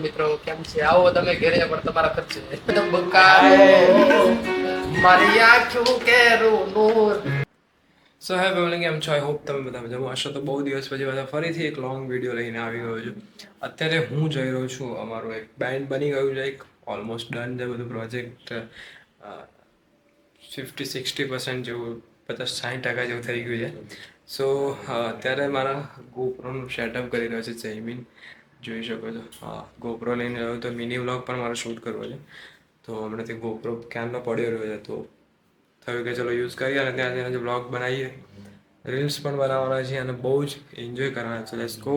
મિત્રો કેમ છે? આવો તમે ઘરે પણ તમારા ખર્ચે બકારો મારી આંખો કેરું નૂર. સો હે ફેમિલી, કેમ છો? આઈ હોપ તમે બધા મજામાં હશો. તો બહુ દિવસ પછી બધા ફરીથી એક લોંગ વિડીયો લઈને આવી ગયો છું. અત્યારે હું જઈ રહ્યો છું, અમારું એક બેન્ડ બની ગયું છે, એક ઓલમોસ્ટ ડન છે બધું પ્રોજેક્ટ. 50-60% જેવું, 50-60% જેવું થઈ ગયું છે. સો અત્યારે મારા ગોપ્રોનું સેટઅપ કરી રહ્યો છે જયમીન, જોઈ શકો છો. ગોપ્રો લઈને રહ્યો તો મિની વ્લોગ પણ મારે શૂટ કરવો છે. તો હમણાંથી ગોપ્રો ક્યારનો પડ્યો રહ્યો છે, તો થયું કે ચલો યુઝ કરીએ અને ત્યાં જઈને વ્લોગ બનાવીએ, રીલ્સ પણ બનાવવાના છે અને બહુ જ એન્જોય કરવાના છે. Let's go.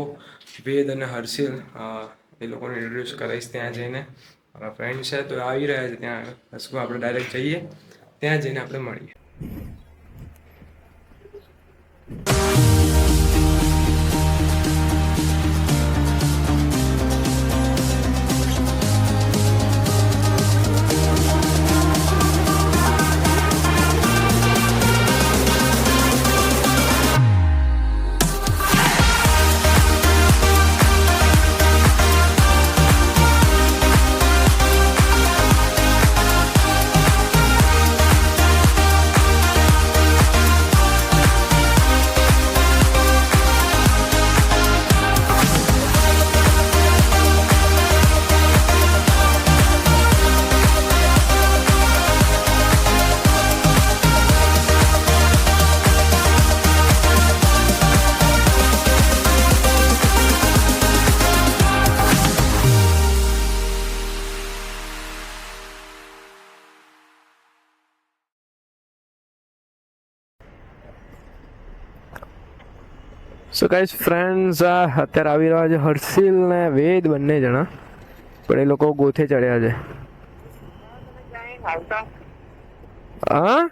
વેદ અને હર્ષિલ એ લોકોને ઇન્ટ્રોડ્યુસ કરીશ ત્યાં જઈને. મારા ફ્રેન્ડ છે તો આવી રહ્યા છે ત્યાં. લેટ્સ ગો, આપણે ડાયરેક્ટ જઈએ, ત્યાં જઈને આપણે મળીએ. સો ગાઈઝ ફ્રેન્ડ્સ, અત્યારે આવી રહ્યા છે હર્ષિલ ને વેદ, બંને જણા, પણ એ લોકો ગોથે ચડ્યા છે. હા,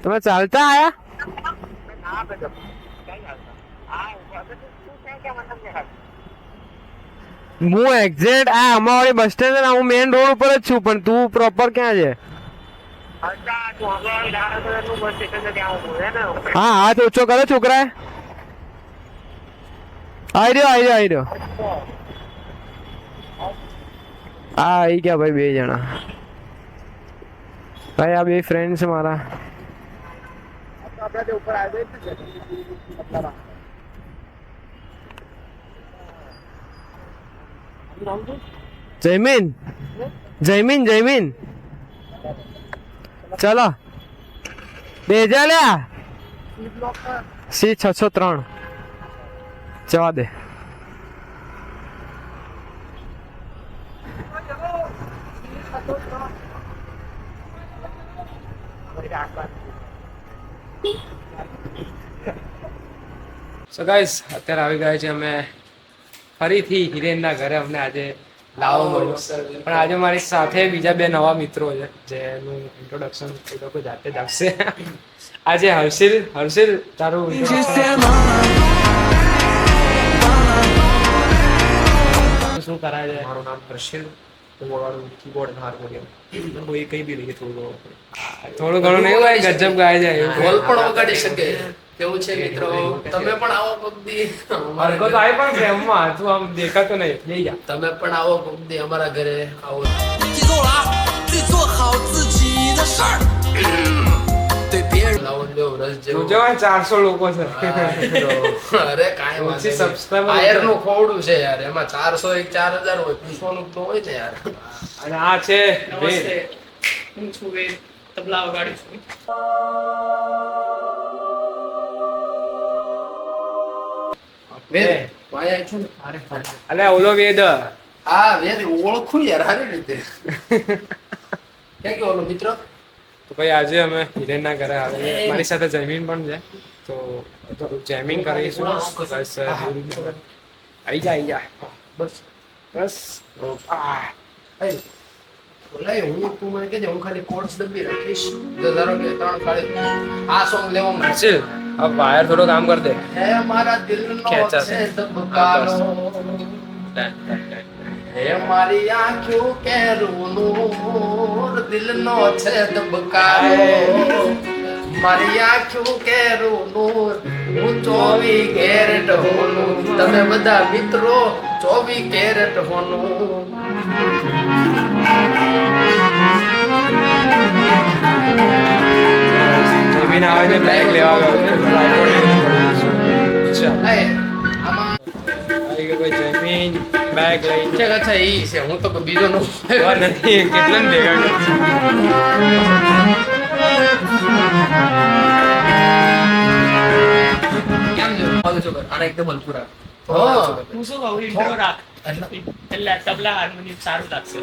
તમે ચાલતા આયા? હું એક્ઝેક્ટ આ અમારી બસ સ્ટેન્ડ છે ને, હું મેઇન રોડ ઉપર જ છું, પણ તું પ્રોપર ક્યાં છે? હા, હાથ ઓછો કરો છોકરા. આવી રહ્યો. હા, આવી ગયા ભાઈ, બે જણા. ભાઈ આ બે ફ્રેન્ડ છે મારા. જયમીન ચલો બેજા લ્યા. C603 જવા દે. સો ગાઈસ, અત્યારે આવી ગયા છે અમે ફરીથી હિરેનના ઘરે. અમને આજે લાવો મળ્યો, પણ આજે મારી સાથે બીજા બે નવા મિત્રો છે જેનું ઇન્ટ્રોડક્શન એ લોકો જાતે જ આપશે. આજે હર્ષિલ તારું શું કરાય છે? મારું નામ હર્ષિલ, કીબોર્ડ અને હાર્મોનિયમ કોઈ કઈ બી લઈએ. થોડું ઘણું નહીં હોય, ગજબ ગાય છે, ઢોલ પણ વગાડી શકે. કેવું છે મિત્રો, તમે પણ આવો કોકદી. હરકો તો આય પણ પ્રેમમાં તું આમ દેખાતો નહીં. લઈ જા, તમે પણ આવો કોકદી અમારા ઘરે આવો. જો 400 લોકો છે. અરે કાંઈ ઓછી સબસ્ક્રાઇબર નું ખોવડું છે યાર, એમાં 400 એક 4000 હોય, 200 નું તો હોય ને યાર. અને આ છે હું છું વેદ, તબલા વગાડું છું. અલે ઓલો વેદ. હા વેદ ઓળખું યાર સારી રીતે. ક્યાં ગયો ઓલો મિત્ર? તો ભાઈ આજે અમે હિરેનના ઘરે આવીએ, મારી સાથે જયમીન પણ છે, તો જયમીન કરીશું. બસ આવી જા બસ. બોલાય હું તું મને કહેજે, હું ખાલી કોર્સ દબી રાખીશ. ધારો કે 3 ખાલી આ સોંગ લેવા મળશે. अब वायर थोड़ा काम कर दे. है हमारा दिल नो છે ધબકારો, હે મારી આંખો કેરું નૂર, દિલ નો છે ધબકારો મારી આંખો કેરું નૂર હું 24 કેરેટ હોનું તમે બધા મિત્રો 24 કેરેટ હોનું જમીન આવે છે બેગ લેવા ગયો આમાં આવી ગયો ભાઈ જમીન બેગ લઈને અચ્છા ઈ છે હું તો બીજો નો નથી કેટલા ભેગા કેમ જો આવું છો આના એકદમ હલકુરા હું શું કહું intro રાખ એટલે તબલા હાર્મોનિયમ સારું લાગશે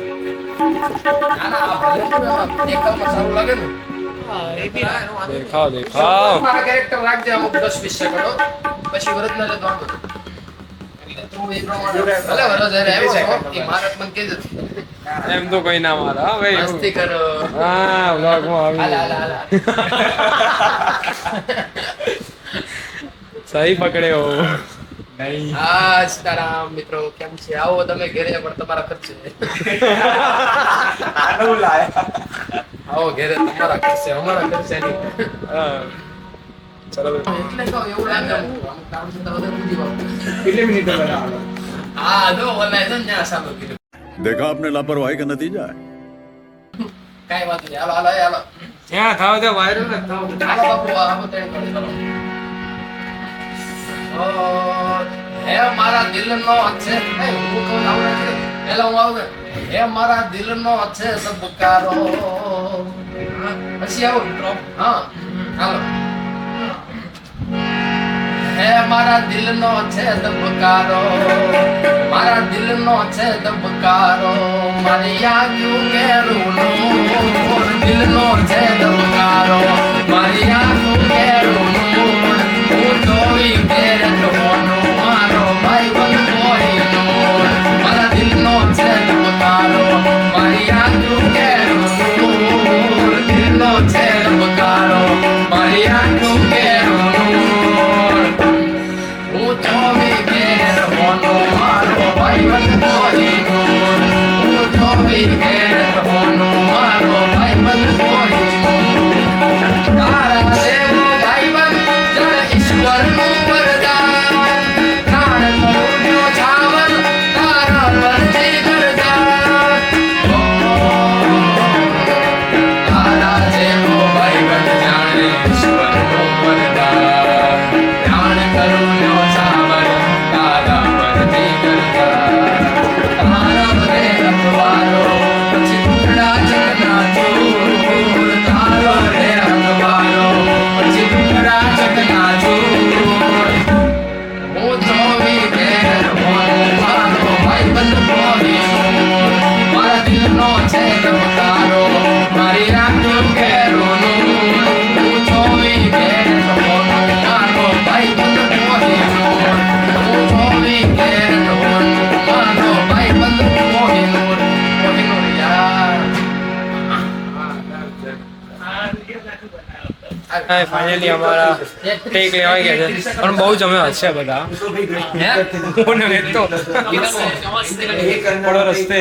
દેખાવમાં સારું લાગે ને હા એ બી રાખ. દેખાવ મારા કેરેક્ટર રાખજે અમુક 10-20 સેકન્ડો પછી વરદ ના લેતો આમ તું એ પ્રમાણે ભલે વરદ અરે આવ્યો એ મારત મને કહી દે એમ તો કોઈ ના મારા હા ભાઈ મસ્તી કરો હા વ્લોગમાં હાલ આવી હાલ હાલ સહી પકડ્યો નહીં હા સીતારામ મિત્રો કેમ છે આવો તમે ઘરે પણ તમારા ખર્ચે આવો ઘરે તમારા ખર્ચે અમારા ખર્ચે નહીં હા ચલો એટલે કહું એવું લાગે અમુક કામ છે તો વધારે બુદ્ધિ વાપરો. કેટલી મિનિટ બનાવો હા જો ઓલા છે ને ત્યાં સામે કીધું देखा आपने लापरवाही का नतीजा है કાઈ વાત નહીં હાલો હાલો હાલો ત્યાં થાવ તો વાયરલ ન થાવ હાલો બાપુ આવો તેમ કરી ચાલો ઓ હે મારા દિલનો છે એ હું તો આવડે છે પેલા હું આવું હે મારા દિલનો છે સબકારો પછી આવો મિત્રો હા હાલો હે મારા દિલનો છે ધબકારો મારા દિલનો છે ધબકારો મારી આંખો કેરું નૂર દિલનો છે ધબકારો મારી આંખો કેરું નૂર હું 24 કેરેટ હોનું મારો ભાઈ બન કોઈ નૂર મારા દિલનો છે ધબકારો મારી આંખો કેરું નૂર દિલનો છે ધબકારો મારી આંખો કેરું નૂર હું 24 કેરેટ હોનું મારો ભાઈ બન કોઈ નૂર હું 24 કેરેટ હોનું મારો ભાઈ બન કોઈ નૂર તારા જેવો ભાઈ બન જણ ઈશ્વરનું વરદાન પ્રાણ કરુણ્યો છાવર તારા પરથી વરદાન તારા જેવો ભાઈ બન જાણે ઈશ્વરનું વરદાન પ્રાણ કરુણ્યો છાવર તારા પરથી વરદાન તારા રે અખબારો પછી ટુકડા જગના ચૂર તારો રે અખબારો પછી ટુકડા જગના ચૂર હું 24 કેરેટ હોનું મારો ભાઈ બંધ કોઈ નૂર મારા દિલનો છે ધબકારો મારી આંખો કેરું નૂર હું 24 કેરેટ હોનું મારો ભાઈ બંધ કોઈ નૂર હું 24 કેરેટ હોનું મારો ભાઈ બંધ કોઈ નૂર યાર આ video નથી બનાવ્યો. હા ફાઇનલી અમારા ટેક લેવા ગયા છે પણ બહુ જમ્યા હશે બધા કોને તો પડો રસ્તે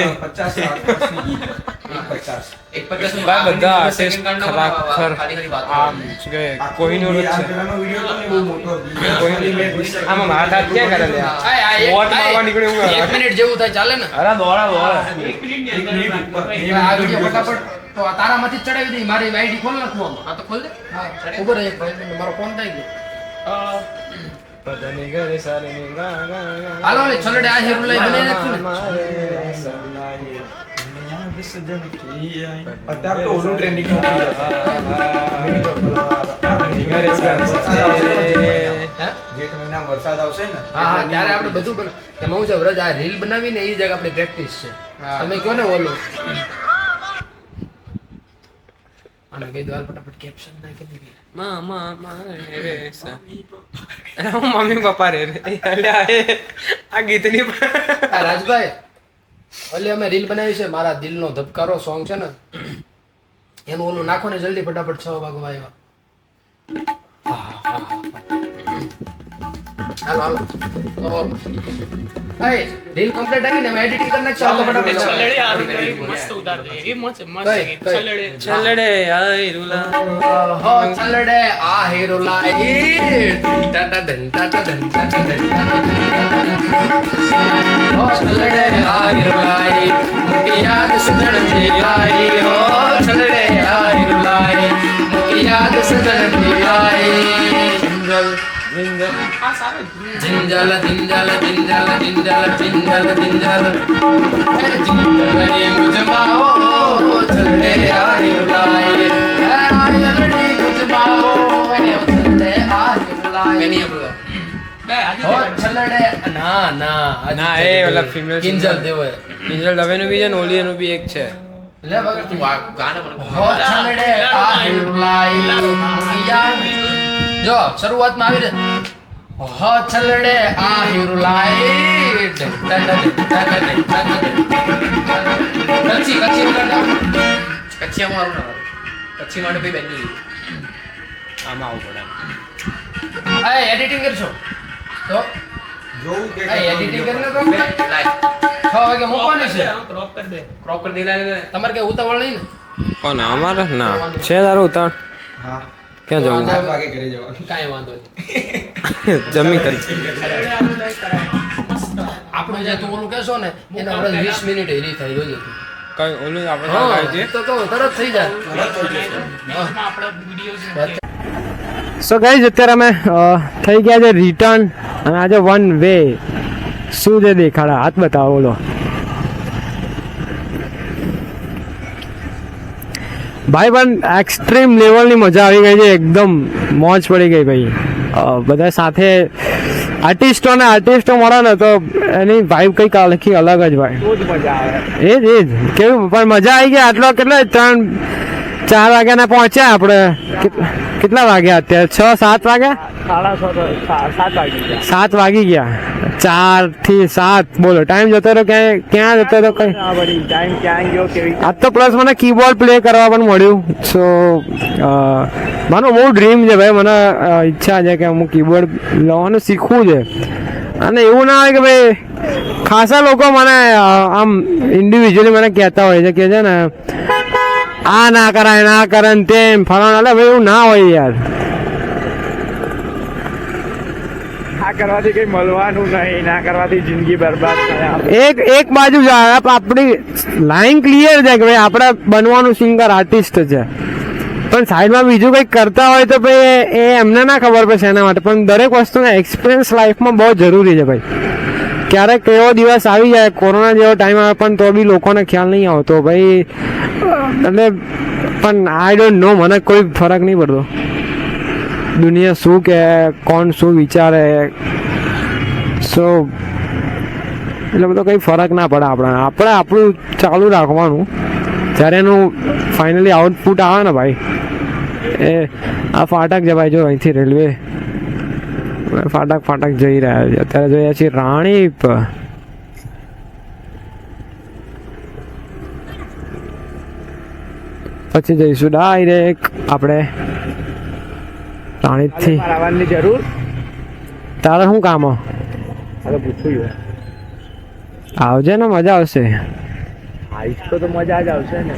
ભાઈ બધા આર્ટિસ્ટ ખરાખર આમ શું કહે કોહિનૂર જ છે આમાં મારા હાથ ક્યાં કરે લે વોટ મારવા નીકળે એવું એક મિનિટ જેવું થાય ચાલે ને અરે દોડા દોડા એક મિનિટ ની અંદર આ વિડિયો ફટાફટ તો આ તારામાંથી જ ચડાવી દઈ મારી આઈડી ખોલ નાખું આમાં હા તો ખોલ દે હા ઉભો રહે એક મિનિટ મારો ફોન થઈ ગયો બધાની ઘરે સારી હાલો ને છલડે આ હીરો લઈ બની નાખું ને અત્યારે તો ઓલું ટ્રેન્ડિંગ હે જેઠ મહિના વરસાદ આવશે ને હા હા ત્યારે આપણે બધું એમાં હું છે વ્રજ આ રીલ બનાવીને એ જગ્યા આપણી પ્રેક્ટિસ છે તમે કહો ને ઓલો અને કઈ દો ફટાફટ કેપ્શન નાખી દીધી મમ્મી પપ્પા રે આ ગીતની આ રાજભાઈ ઓલી અમે રીલ બનાવી છે મારા દિલનો ધબકારો સોંગ છે ને એનું ઓલું નાખો ને જલ્દી ફટાફટ 6 વાગવા આવ્યા હાલો તો રીલ કમ્પ્લીટ આવી ને એડિટિંગ કરી નાખશો હાલો ફટાફટ છલડે આવી ગઈ, મસ્ત ઉતારજો. એ મસ્ત ગીત. છલડે. છલડે આય રૂલા હો છલડે આ હીરો લાઈ Tata done Tata done Tata done હો છલડે આ હીરો લાઈ મુકી યાદ સજણ થી લાઈ હો છલડે આ હીરો લાઈ મુકી યાદ સજણ થી લાઈ આ સારો જિંજલ જિંજલ જિંજલ જિંજલ જિંજલ જિંજલ હે જિંજલની મુજમાં હો છલડે આ હીરો લાઈ આયલડી મુજમાં હો છલડે આ હીરો લાઈ મેની બોલો બે આજે હો છલડે ના ના એ ઓલા ફિમેલ કિંજલ દેવો કિંજલ દવેનું બી છે ને ઓલી એનું બી એક છે. લે વગર તું ગાના પણ હો છલડે આ હીરો લાઈ યાર જો શરૂઆતમાં આવી રે હો છલડે આ હીરો લાઈ કચ્છી કચ્છી કરતા કચ્છી અમારું ના કચ્છી માટે ભઈ બેની આમાં આવું પડે. આ એડિટિંગ કરશો તો જોવું કે આ એડિટિંગ કરીને તો લાઈક 6 વાગે મૂકવાની છે ક્રોપ કરી દે. ક્રોપ કરી દેલા તમારે કઈ ઉતાવળ નહીં ને કોણ અમારે ના છે તારું ઉતાર હા ક્યાં જવું 7 વાગે ઘરે જવાનું કાંઈ વાંધો નહીં જમી કરી છલડે આવું લાઈક કરાય. મસ્ત. આપણું જે તું ઓલું કહેશો ને એને આપણે 20 મિનિટ હેરી થઈ જોજે તું. કઈ ઓલું આપણે હા કાંઈ છે તો કહું તરત થઈ જાય ન્યૂઝમાં આપણે વિડીયોઝ સો ગાઈઝ અત્યારે અમે થઈ ગયા છે રિટર્ન અને આજે વન વે શું છે દેખાડા હાથ બતાવો બોલો. ભાઈ પણ એક્સ્ટ્રીમ લેવલની મજા આવી ગઈ છે, એકદમ મોજ પડી ગઈ ભાઈ. બધા સાથે આર્ટિસ્ટો મળે ને તો એની વાઇબ કંઈક આખી અલગ જ ભાઈ. બહુ જ મજા આવે. એ જ કેવું પણ મજા આવી ગઈ. આટલો કેટલા 3-4 વાગ્યાના પહોંચ્યા આપણે. કેટલા વાગ્યા અત્યારે 6-7 વાગ્યા 7 વાગી ગયા. 4 થી 7 બોલો ટાઈમ જતો રહ્યો. ક્યાં જતો રહ્યો કઈ આજ તો પ્લસ મને કીબોર્ડ પ્લે કરવા પણ મળ્યું. સો મારો બહુ ડ્રીમ છે ભાઈ. મને ઈચ્છા છે કે હું કીબોર્ડ લેવાનું શીખવું છે. અને એવું ના હોય કે ભાઈ ખાસા લોકો મને આમ ઇન્ડિવિજ્યુઅલી મને કહેતા હોય છે કે છે ને આ ના કરાય ને તેમ ફલાણા. એટલે ભાઈ એવું ના હોય યાર. આ કરવાથી કઈ મળવાનું નહીં, ના કરવાથી જિંદગી બરબાદ થાય. એક બાજુ જ આપણી લાઈન ક્લિયર છે કે ભાઈ આપણે બનવાનું સિંગર આર્ટિસ્ટ છે, પણ સાઈડમાં બીજું કંઈક કરતા હોય તો ભાઈ એ એમને ના ખબર પડશે એના માટે. પણ દરેક વસ્તુનો એક્સપિરિયન્સ લાઈફમાં બહુ જરૂરી છે ભાઈ. ક્યારેક એવો દિવસ આવી જાય કોરોના જેવો ટાઈમ આવે પણ તો બી લોકોને ખ્યાલ નહીં આવતો ભાઈ. એટલે પણ આઈ ડોન્ટ નો, મને કોઈ ફરક નહીં પડતો દુનિયા શું કે કોણ શું વિચારે. સો એટલે બધો કંઈ ફરક ના પડે આપણે આપણું ચાલુ રાખવાનું. જ્યારે એનું ફાઇનલી આઉટપુટ આવે ને ભાઈ એ આ ફાટક છે ભાઈ. જો અહીંથી રેલવે ફાટક જઈ રહ્યા છે. અત્યારે જોઈએ છીએ રાણીપ. પછી જઈશું ડાયરેક્ટ આપણે રાણીપથી. આવવાની જરૂર તારે શું કામ હવે પૂછ્યું આવજે ને મજા આવશે. આઈસ તો મજા જ આવશે ને.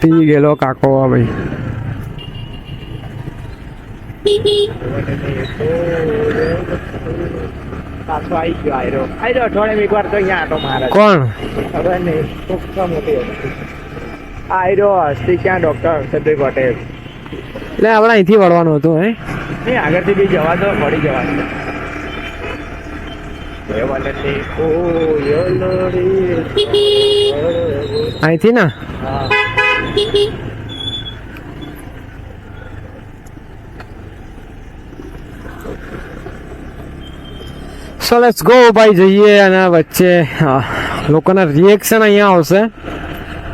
પી ગયેલો કાકો ભાઈ. પાછો આવી ગયો અઠવાડિયે એક વાર તો અહીંયા આટો મારે. કોણ ખબર નહીં શું મોટી આયરો હસ્તી ક્યાં ડોક્ટર સદભાઈ પટેલ. એટલે આપણે અહીંથી વળવાનું હતું હે. નહીં આગળથી બી જવા દો, મળી જવાનું. અહીંથી ના સો લેટ્સ ગો ભાઈ. જઈએ અને વચ્ચે લોકોના રિએક્શન અહીંયા આવશે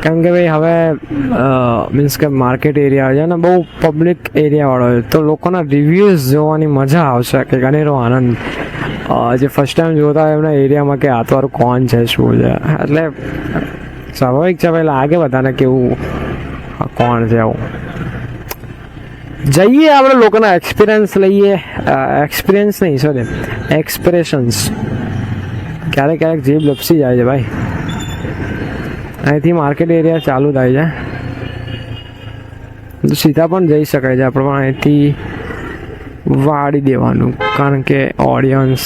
કેમ કે ભાઈ હવે મીન્સ કે માર્કેટ એરિયા છે ને બહુ પબ્લિક એરિયાવાળો છે તો લોકોના રિવ્યૂઝ જોવાની મજા આવશે કે અનેરો આનંદ. જે ફર્સ્ટ ટાઈમ જોતા હોય એમના એરિયામાં કે આ તો કોણ છે શું છે એટલે સ્વાભાવિક છે ભાઈ લાગે બધાને કેવું કોણ છે આવું. જઈએ આપણે લોકોના એક્સપિરિયન્સ લઈએ. એક્સપિરિયન્સ નહીં, સોરી, એક્સપ્રેશન્સ. ક્યારેક ક્યારેક જીભ લપસી જાય છે ભાઈ. અહીંથી માર્કેટ એરિયા ચાલુ થાય છે તો સીધા પણ જઈ શકાય છે આપણે, પણ અહીંથી વાળી દેવાનું, કારણ કે ઓડિયન્સ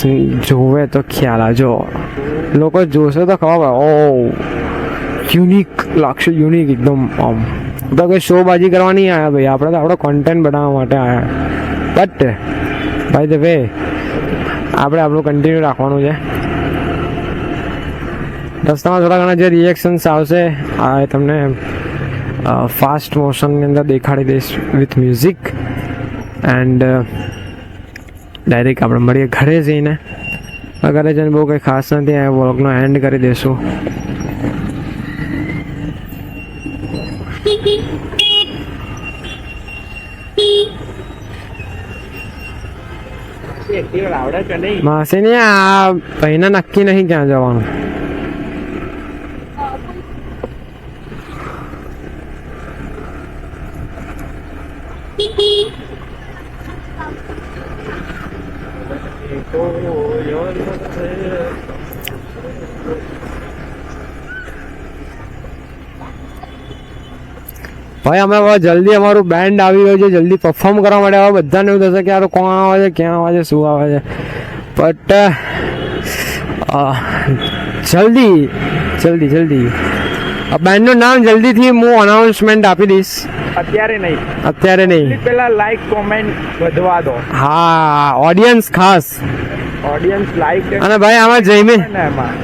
જોવે તો ખ્યાલ આવે. જો લોકો જોશે તો ખબર પડે. ઓ યુનિક લાગશે, યુનિક એકદમ. આમ તો કંઈ શોબાજી કરવા નહીં આવ્યા ભાઈ, આપણે તો આપણો કોન્ટેન્ટ બનાવવા માટે આવ્યા. બટ બાય ધ વે આપણે આપણું કન્ટિન્યુ રાખવાનું છે. રસ્તામાં થોડા ઘણા જે રિએક્શન્સ આવશે આ તમને ફાસ્ટ મોશનની અંદર દેખાડી દઈશ વિથ મ્યુઝિક. એન્ડ ડાયરેક્ટ આપણે મળીએ ઘરે જઈને. ઘરે જઈને બહુ કંઈ ખાસ નથી, આ વ્લોગનો એન્ડ કરી દઈશું. આવડે કે નહીં? માસીને આ ભાઈને નક્કી નહીં ક્યાં જવાનું. ભાઈ અમે હવે જલ્દી અમારું બેન્ડ આવી ગયું છે, જલ્દી પરફોર્મ કરવા માટે. હવે બધાને એવું થશે કે યાર કોણ આવે છે, ક્યાં આવે છે, શું આવે છે. બટ જલ્દી જલ્દી જલ્દી આ બેન્ડનું નામ જલ્દીથી હું અનાઉન્સમેન્ટ આપી દઈશ. અત્યારે નહીં, અત્યારે નહીં, પેલા લાઈક કોમેન્ટ વધવા દો. હા ઓડિયન્સ ખાસ. ઓડિયન્સ લાઈક અને ભાઈ આમાં જયમીન એમાં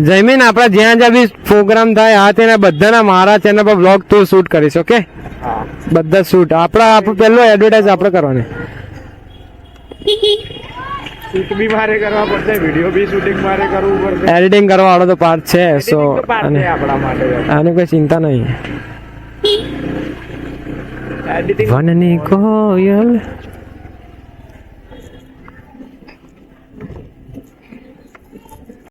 જયમીન આપણા જ્યાં જ્યાં બી પ્રોગ્રામ થાય આ તેના બધાના મારા ચેનલ પર બ્લોગ તું શૂટ કરીશ. ઓકે, હા બધા શૂટ આપણું પહેલું એડવર્ટાઇઝ આપણે કરવાની. શૂટ બી મારે કરવા પડશે, વિડીયો બી શૂટિંગ મારે કરવું પડશે. એડિટિંગ કરવા વાળો તો પાર્ટ છે. સો આપણા માટે આની કોઈ ચિંતા નહીં. એડિટિંગ વનની કોયલ